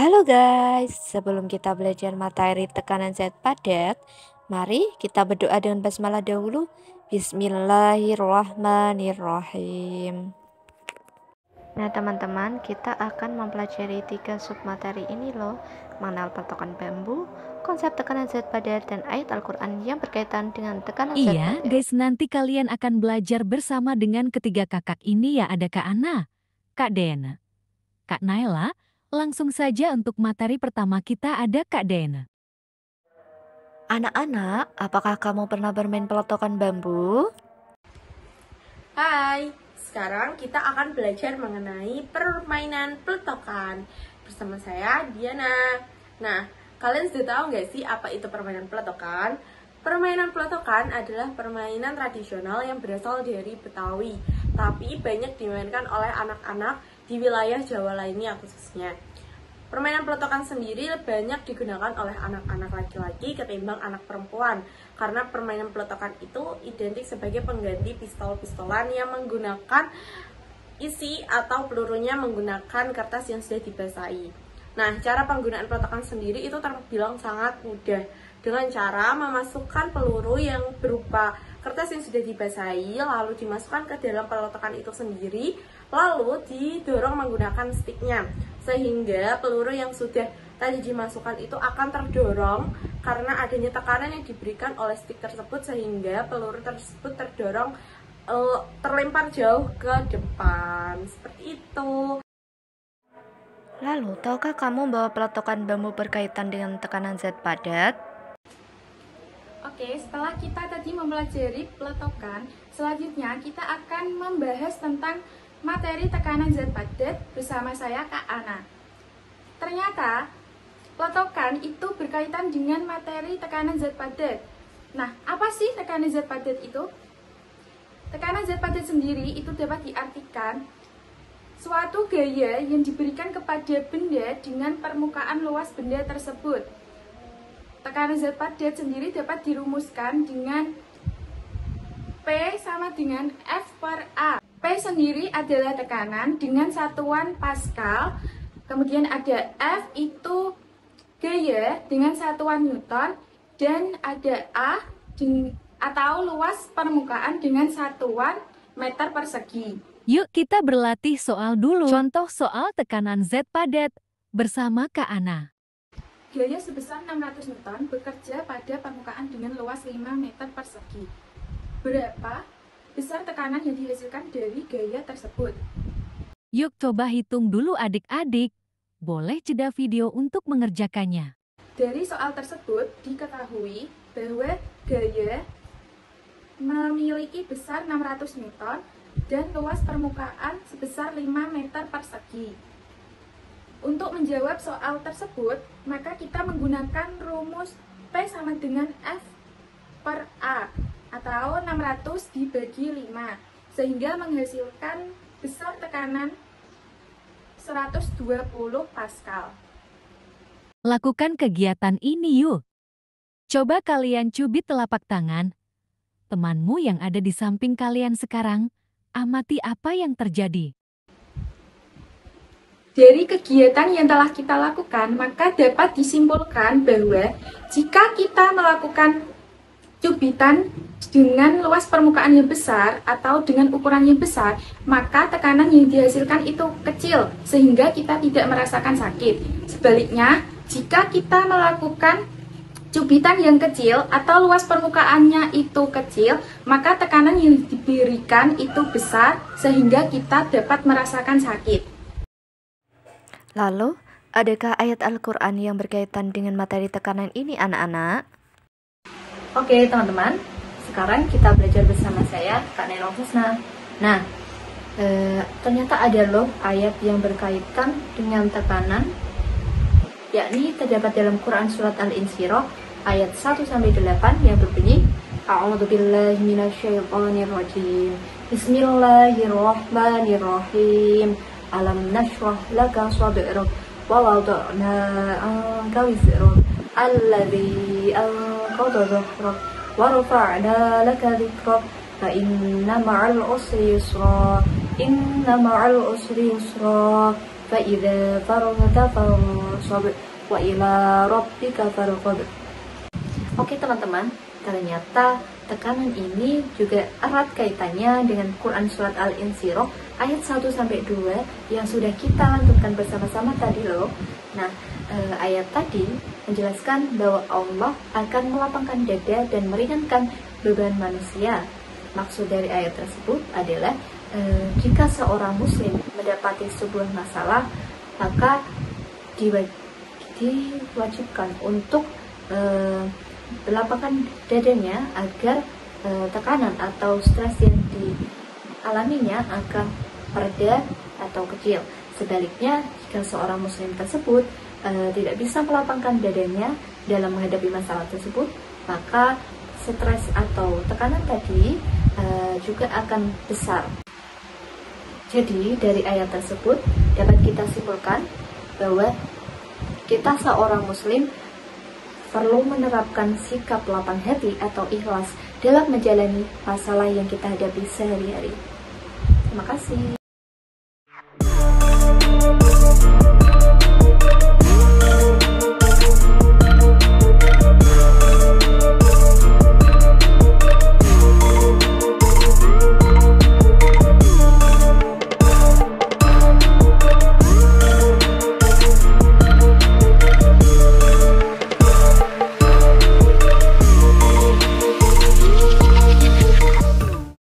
Halo guys, sebelum kita belajar materi tekanan zat padat, mari kita berdoa dengan basmalah dahulu. Bismillahirrahmanirrahim. Nah teman-teman, kita akan mempelajari 3 submateri ini loh, mengenal patokan bambu, konsep tekanan zat padat, dan ayat Al-Quran yang berkaitan dengan tekanan zat padat. Iya guys, nanti kalian akan belajar bersama dengan ketiga kakak ini ya, ada Kak Ana, Kak Dena, Kak Naila. Langsung saja untuk materi pertama kita ada Kak Dena. Anak-anak, apakah kamu pernah bermain pelotokan bambu? Hai, sekarang kita akan belajar mengenai permainan peletokan. Bersama saya, Diana. Nah, kalian sudah tahu nggak sih apa itu permainan peletokan? Permainan peletokan adalah permainan tradisional yang berasal dari Betawi, tapi banyak dimainkan oleh anak-anak di wilayah Jawa lainnya khususnya. Permainan peletokan sendiri banyak digunakan oleh anak-anak laki-laki ketimbang anak perempuan, karena permainan peletokan itu identik sebagai pengganti pistol-pistolan yang menggunakan isi atau pelurunya menggunakan kertas yang sudah dibasahi. Nah, cara penggunaan peletokan sendiri itu terbilang sangat mudah, dengan cara memasukkan peluru yang berupa kertas yang sudah dibasahi, lalu dimasukkan ke dalam peletokan itu sendiri, lalu didorong menggunakan sticknya, sehingga peluru yang sudah tadi dimasukkan itu akan terdorong karena adanya tekanan yang diberikan oleh stick tersebut, sehingga peluru tersebut terdorong terlempar jauh ke depan, seperti itu. Lalu, tahukah kamu bahwa pelotokan bambu berkaitan dengan tekanan zat padat? Oke, setelah kita tadi mempelajari peletokan, selanjutnya kita akan membahas tentang materi tekanan zat padat bersama saya Kak Ana. Ternyata, peletokan itu berkaitan dengan materi tekanan zat padat. Nah, apa sih tekanan zat padat itu? Tekanan zat padat sendiri itu dapat diartikan suatu gaya yang diberikan kepada benda dengan permukaan luas benda tersebut. Tekanan zat padat sendiri dapat dirumuskan dengan P sama dengan F per A. P sendiri adalah tekanan dengan satuan Pascal, kemudian ada F itu gaya dengan satuan Newton, dan ada A atau luas permukaan dengan satuan meter persegi. Yuk kita berlatih soal dulu. Contoh soal tekanan zat padat bersama Kak Ana. Gaya sebesar 600 Newton bekerja pada permukaan dengan luas 5 meter persegi. Berapa besar tekanan yang dihasilkan dari gaya tersebut? Yuk coba hitung dulu adik-adik. Boleh jeda video untuk mengerjakannya. Dari soal tersebut diketahui bahwa gaya memiliki besar 600 Newton dan luas permukaan sebesar 5 meter persegi. Untuk menjawab soal tersebut, maka kita menggunakan rumus P sama dengan F per A, atau 600 dibagi 5, sehingga menghasilkan besar tekanan 120 Pascal. Lakukan kegiatan ini yuk. Coba kalian cubit telapak tangan temanmu yang ada di samping kalian sekarang, amati apa yang terjadi. Dari kegiatan yang telah kita lakukan, maka dapat disimpulkan bahwa jika kita melakukan cubitan dengan luas permukaan yang besar atau dengan ukuran yang besar, maka tekanan yang dihasilkan itu kecil, sehingga kita tidak merasakan sakit. Sebaliknya, jika kita melakukan cubitan yang kecil atau luas permukaannya itu kecil, maka tekanan yang diberikan itu besar, sehingga kita dapat merasakan sakit. Lalu, adakah ayat Al-Quran yang berkaitan dengan materi tekanan ini anak-anak? Oke teman-teman, sekarang kita belajar bersama saya, Kak Naila Husna. Nah, ternyata ada loh ayat yang berkaitan dengan tekanan, yakni terdapat dalam Quran Surat Al-Insyirah ayat 1-8 yang berbunyi A'udzubillahi minasyaitonirrajim. Bismillahirrahmanirrahim. Alam nashrah laka sadrak wa wada'na anka wizrak alladzi anqadha dhahrak wa rafa'na laka dhikrak fa inna ma'al usri yusra fa idza faraghta fansab wa ila rabbika farghab. Oke teman-teman, ternyata tekanan ini juga erat kaitannya dengan Quran Surat Al-Insyirah ayat 1-2 yang sudah kita lantunkan bersama-sama tadi loh. Nah, ayat tadi menjelaskan bahwa Allah akan melapangkan dada dan meringankan beban manusia. Maksud dari ayat tersebut adalah jika seorang muslim mendapati sebuah masalah, maka diwajibkan untuk berlapangkan dadanya agar tekanan atau stres yang dialaminya akan mereda atau kecil. Sebaliknya, jika seorang muslim tersebut tidak bisa melapangkan dadanya dalam menghadapi masalah tersebut, maka stres atau tekanan tadi juga akan besar. Jadi dari ayat tersebut dapat kita simpulkan bahwa kita seorang muslim perlu menerapkan sikap lapang hati atau ikhlas dalam menjalani masalah yang kita hadapi sehari-hari. Terima kasih.